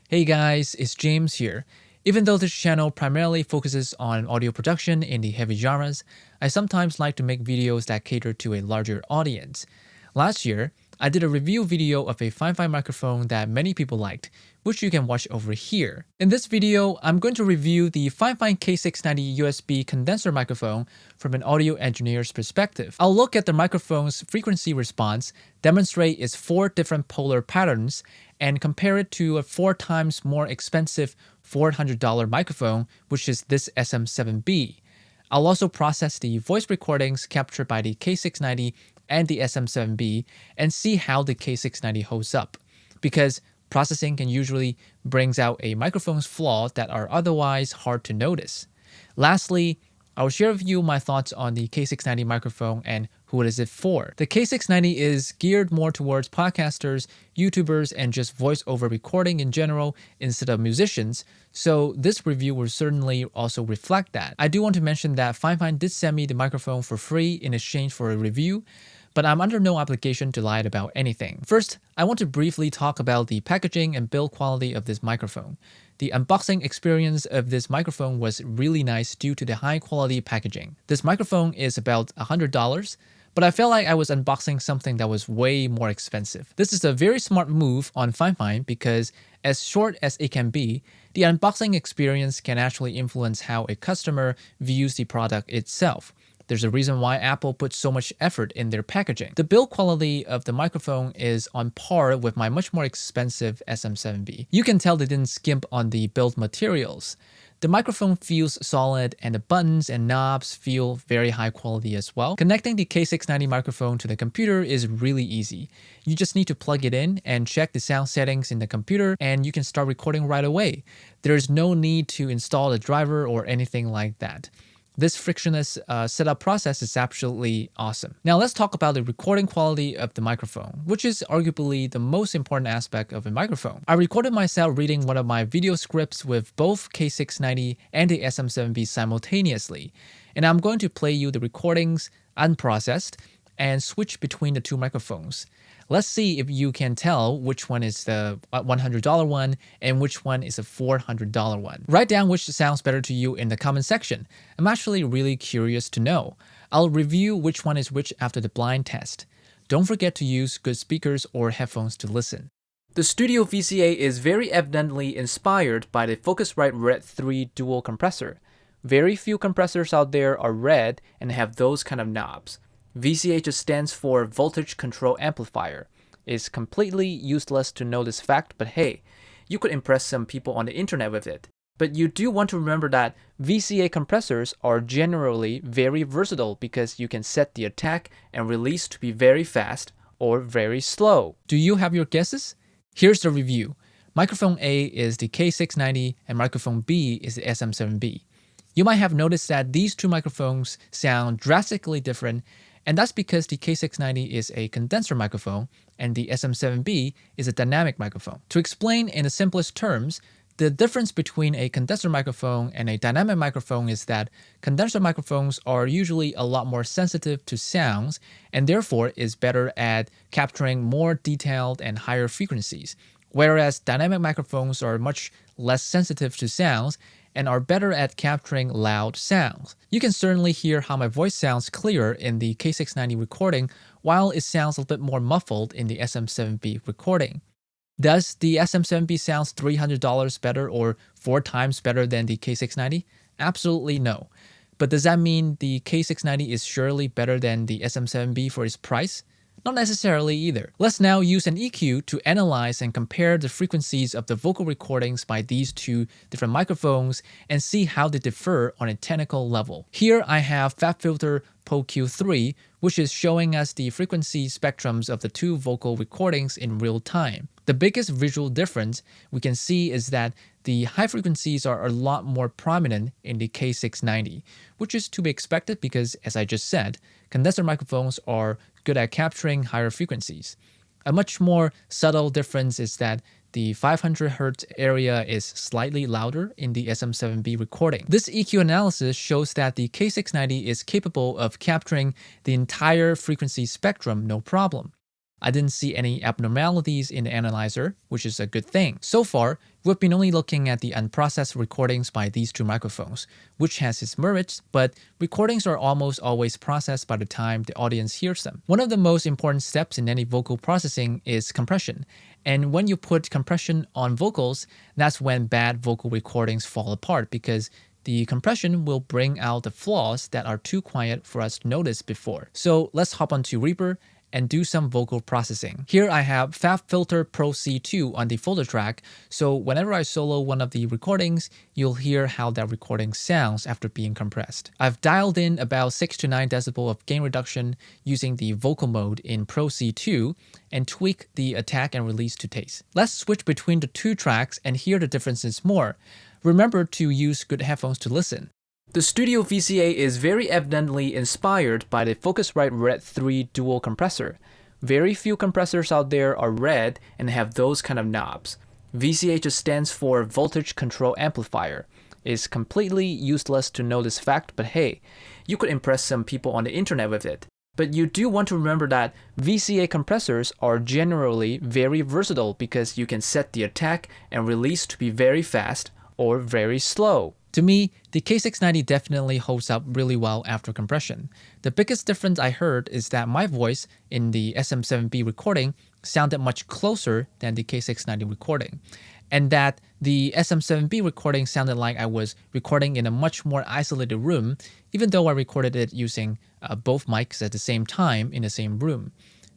Hey guys, it's James here. Even though this channel primarily focuses on audio production in the heavy genres, I sometimes like to make videos that cater to a larger audience. Last year, I did a review video of a Fifine microphone that many people liked, which you can watch over here. In this video, I'm going to review the Fifine K690 USB condenser microphone from an audio engineer's perspective. I'll look at the microphone's frequency response, demonstrate its 4 different polar patterns, and compare it to a 4 times more expensive $400 microphone, which is this SM7B. I'll also process the voice recordings captured by the K690 and the SM7B and see how the K690 holds up, because processing can usually brings out a microphone's flaws that are otherwise hard to notice. Lastly, I'll share with you my thoughts on the K690 microphone and who is it for. The K690 is geared more towards podcasters, YouTubers, and just voiceover recording in general instead of musicians, so this review will certainly also reflect that. I do want to mention that Fifine did send me the microphone for free in exchange for a review, but I'm under no obligation to lie about anything. First, I want to briefly talk about the packaging and build quality of this microphone. The unboxing experience of this microphone was really nice due to the high quality packaging. This microphone is about $100, but I felt like I was unboxing something that was way more expensive. This is a very smart move on Fifine because, as short as it can be, the unboxing experience can actually influence how a customer views the product itself. There's a reason why Apple puts so much effort in their packaging. The build quality of the microphone is on par with my much more expensive SM7B. You can tell they didn't skimp on the build materials. The microphone feels solid and the buttons and knobs feel very high quality as well. Connecting the K690 microphone to the computer is really easy. You just need to plug it in and check the sound settings in the computer and you can start recording right away. There's no need to install a driver or anything like that. This frictionless setup process is absolutely awesome. Now let's talk about the recording quality of the microphone, which is arguably the most important aspect of a microphone. I recorded myself reading one of my video scripts with both K690 and the SM7B simultaneously, and I'm going to play you the recordings unprocessed and switch between the two microphones. Let's see if you can tell which one is the $100 one and which one is a $400 one. Write down which sounds better to you in the comment section. I'm actually really curious to know. I'll review which one is which after the blind test. Don't forget to use good speakers or headphones to listen. The Studio VCA is very evidently inspired by the Focusrite Red 3 dual compressor. Very few compressors out there are red and have those kind of knobs. VCA just stands for Voltage Control Amplifier. It's completely useless to know this fact, but hey, you could impress some people on the internet with it. But you do want to remember that VCA compressors are generally very versatile because you can set the attack and release to be very fast or very slow. Do you have your guesses? Here's the review. Microphone A is the K690 and microphone B is the SM7B. You might have noticed that these two microphones sound drastically different, and that's because the K690 is a condenser microphone and the SM7B is a dynamic microphone. To explain in the simplest terms, the difference between a condenser microphone and a dynamic microphone is that condenser microphones are usually a lot more sensitive to sounds and therefore is better at capturing more detailed and higher frequencies, whereas dynamic microphones are much less sensitive to sounds and are better at capturing loud sounds. You can certainly hear how my voice sounds clearer in the K690 recording, while it sounds a bit more muffled in the SM7B recording. Does the SM7B sound $300 better or 4 times better than the K690? Absolutely no. But does that mean the K690 is surely better than the SM7B for its price? Not necessarily either. Let's now use an EQ to analyze and compare the frequencies of the vocal recordings by these two different microphones and see how they differ on a technical level. Here I have FabFilter Pro Q3, which is showing us the frequency spectrums of the two vocal recordings in real time. The biggest visual difference we can see is that the high frequencies are a lot more prominent in the K690, which is to be expected because, as I just said, condenser microphones are good at capturing higher frequencies. A much more subtle difference is that the 500 Hz area is slightly louder in the SM7B recording. This EQ analysis shows that the K690 is capable of capturing the entire frequency spectrum no problem. I didn't see any abnormalities in the analyzer, which is a good thing. So far, we've been only looking at the unprocessed recordings by these two microphones, which has its merits, but recordings are almost always processed by the time the audience hears them. One of the most important steps in any vocal processing is compression. And when you put compression on vocals, that's when bad vocal recordings fall apart because the compression will bring out the flaws that are too quiet for us to notice before. So let's hop onto Reaper and do some vocal processing. Here I have FabFilter Pro C2 on the folder track, so whenever I solo one of the recordings, you'll hear how that recording sounds after being compressed. I've dialed in about 6 to 9 decibel of gain reduction using the vocal mode in Pro C2 and tweak the attack and release to taste. Let's switch between the two tracks and hear the differences more. Remember to use good headphones to listen. The Studio VCA is very evidently inspired by the Focusrite Red 3 dual compressor. Very few compressors out there are red and have those kind of knobs. VCA just stands for Voltage Control Amplifier. It's completely useless to know this fact, but hey, you could impress some people on the internet with it. But you do want to remember that VCA compressors are generally very versatile because you can set the attack and release to be very fast or very slow. To me, the K690 definitely holds up really well after compression. The biggest difference I heard is that my voice in the SM7B recording sounded much closer than the K690 recording, and that the SM7B recording sounded like I was recording in a much more isolated room, even though I recorded it using both mics at the same time in the same room.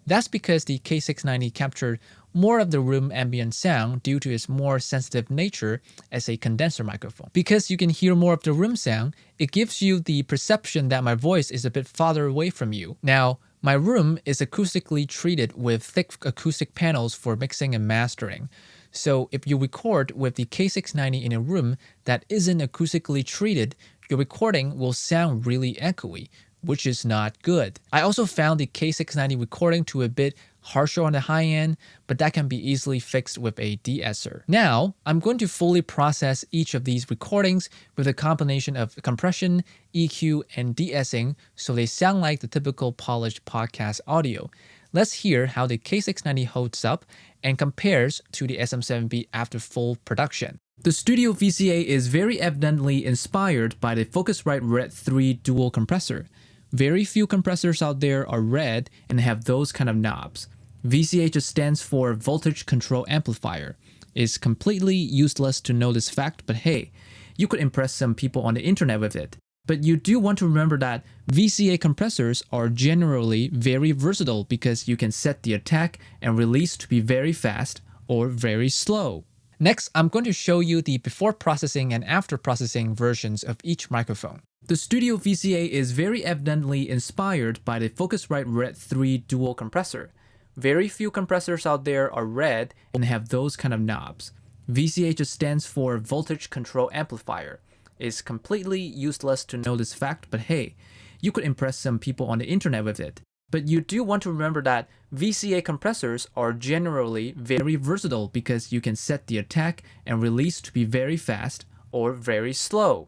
That's because the K690 captured more of the room ambient sound due to its more sensitive nature as a condenser microphone. Because you can hear more of the room sound, it gives you the perception that my voice is a bit farther away from you. Now, my room is acoustically treated with thick acoustic panels for mixing and mastering. So if you record with the K690 in a room that isn't acoustically treated, your recording will sound really echoey, which is not good. I also found the K690 recording to a bit harsher on the high end, but that can be easily fixed with a de-esser. Now, I'm going to fully process each of these recordings with a combination of compression, EQ, and de-essing so they sound like the typical polished podcast audio. Let's hear how the K690 holds up and compares to the SM7B after full production. The Studio VCA is very evidently inspired by the Focusrite Red 3 dual compressor. Very few compressors out there are red and have those kind of knobs. VCA just stands for Voltage Control Amplifier. It's completely useless to know this fact, but hey, you could impress some people on the internet with it. But you do want to remember that VCA compressors are generally very versatile because you can set the attack and release to be very fast or very slow. Next, I'm going to show you the before processing and after processing versions of each microphone. The Studio VCA is very evidently inspired by the Focusrite Red 3 dual compressor. Very few compressors out there are red and have those kind of knobs. VCA just stands for Voltage Control Amplifier. It's completely useless to know this fact, but hey, you could impress some people on the internet with it. But you do want to remember that VCA compressors are generally very versatile because you can set the attack and release to be very fast or very slow.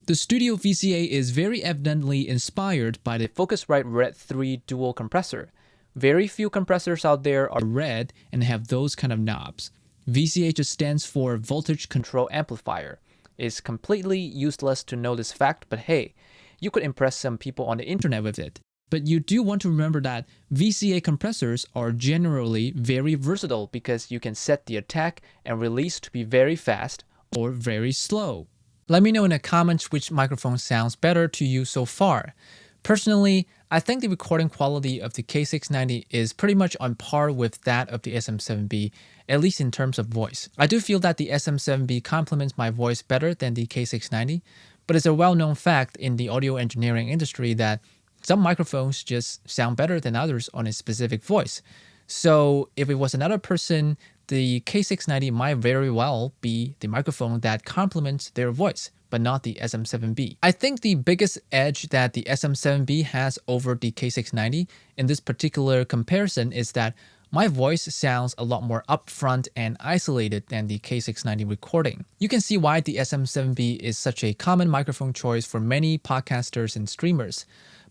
The Studio VCA is very evidently inspired by the Focusrite Red 3 dual compressor. Very few compressors out there are red and have those kind of knobs. VCA just stands for Voltage Control Amplifier. It's completely useless to know this fact, but hey, you could impress some people on the internet with it. But you do want to remember that VCA compressors are generally very versatile because you can set the attack and release to be very fast or very slow. Let me know in the comments which microphone sounds better to you so far. Personally, I think the recording quality of the K690 is pretty much on par with that of the SM7B, at least in terms of voice. I do feel that the SM7B complements my voice better than the K690, but it's a well-known fact in the audio engineering industry that some microphones just sound better than others on a specific voice. So if it was another person, the K690 might very well be the microphone that complements their voice, but not the SM7B. I think the biggest edge that the SM7B has over the K690 in this particular comparison is that my voice sounds a lot more upfront and isolated than the K690 recording. You can see why the SM7B is such a common microphone choice for many podcasters and streamers.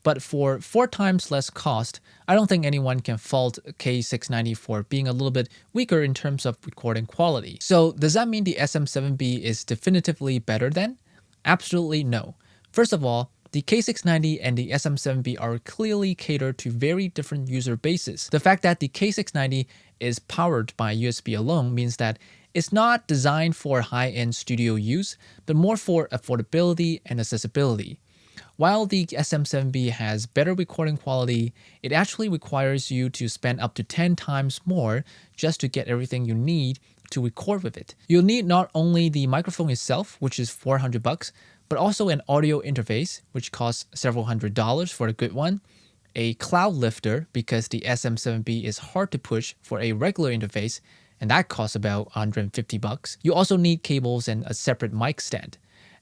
But for 4 times less cost, I don't think anyone can fault K690 for being a little bit weaker in terms of recording quality. So does that mean the SM7B is definitively better then? Absolutely no. First of all, the K690 and the SM7B are clearly catered to very different user bases. The fact that the K690 is powered by USB alone means that it's not designed for high-end studio use, but more for affordability and accessibility. While the SM7B has better recording quality, it actually requires you to spend up to 10 times more just to get everything you need to record with it. You'll need not only the microphone itself, which is $400, but also an audio interface, which costs several $100s for a good one, a cloud lifter because the SM7B is hard to push for a regular interface, and that costs about $150. You also need cables and a separate mic stand.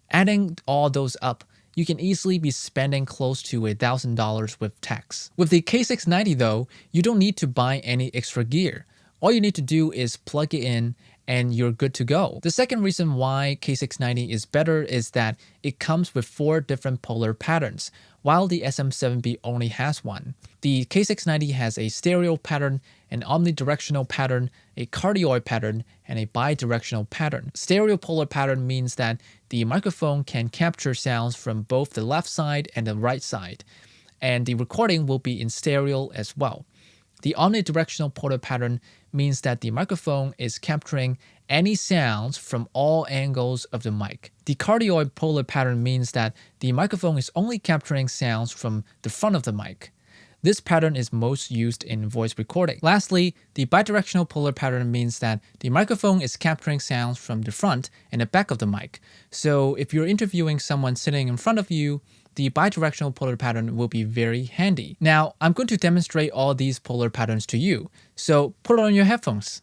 Adding all those up, you can easily be spending close to $1,000 with tax. With the K690 though, you don't need to buy any extra gear. All you need to do is plug it in and you're good to go. The second reason why K690 is better is that it comes with 4 different polar patterns, while the SM7B only has one. The K690 has a stereo pattern, an omnidirectional pattern, a cardioid pattern, and a bidirectional pattern. Stereo polar pattern means that the microphone can capture sounds from both the left side and the right side, and the recording will be in stereo as well. The omnidirectional polar pattern means that the microphone is capturing any sounds from all angles of the mic. The cardioid polar pattern means that the microphone is only capturing sounds from the front of the mic. This pattern is most used in voice recording. Lastly, the bidirectional polar pattern means that the microphone is capturing sounds from the front and the back of the mic. So if you're interviewing someone sitting in front of you, the bidirectional polar pattern will be very handy. Now, I'm going to demonstrate all these polar patterns to you, so put on your headphones.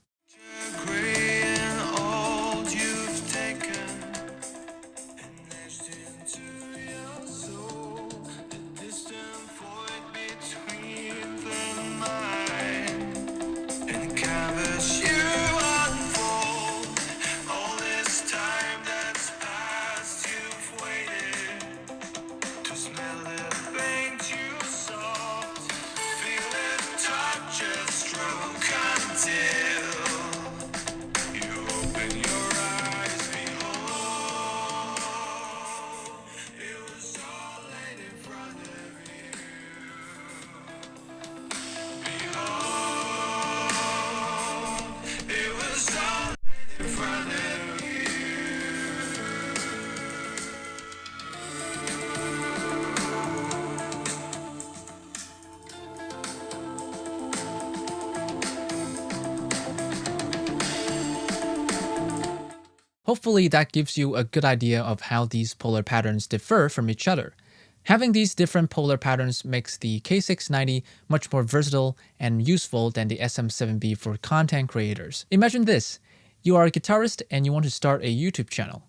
Hopefully that gives you a good idea of how these polar patterns differ from each other. Having these different polar patterns makes the K690 much more versatile and useful than the SM7B for content creators. Imagine this: you are a guitarist and you want to start a YouTube channel.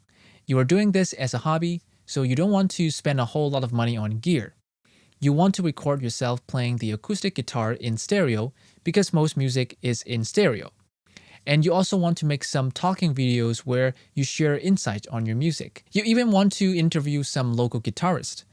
You are doing this as a hobby, so you don't want to spend a whole lot of money on gear. You want to record yourself playing the acoustic guitar in stereo because most music is in stereo. And you also want to make some talking videos where you share insights on your music. You even want to interview some local guitarist.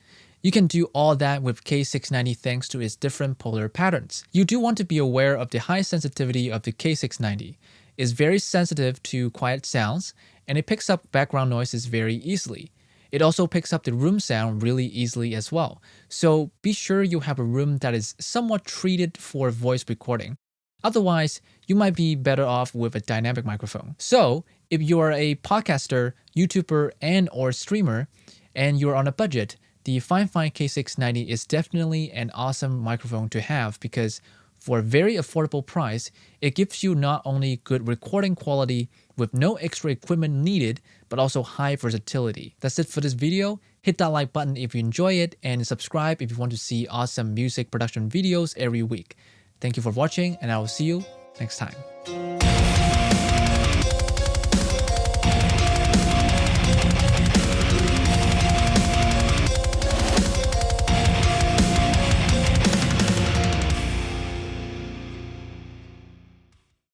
You can do all that with K690 thanks to its different polar patterns. You do want to be aware of the high sensitivity of the K690. It's very sensitive to quiet sounds, and it picks up background noises very easily. It also picks up the room sound really easily as well. So be sure you have a room that is somewhat treated for voice recording. Otherwise, you might be better off with a dynamic microphone. So, if you are a podcaster, YouTuber, and/or streamer, and you're on a budget, the Fifine K690 is definitely an awesome microphone to have because for a very affordable price, it gives you not only good recording quality with no extra equipment needed, but also high versatility. That's it for this video. Hit that like button if you enjoy it, and subscribe if you want to see awesome music production videos every week. Thank you for watching, and I will see you next time.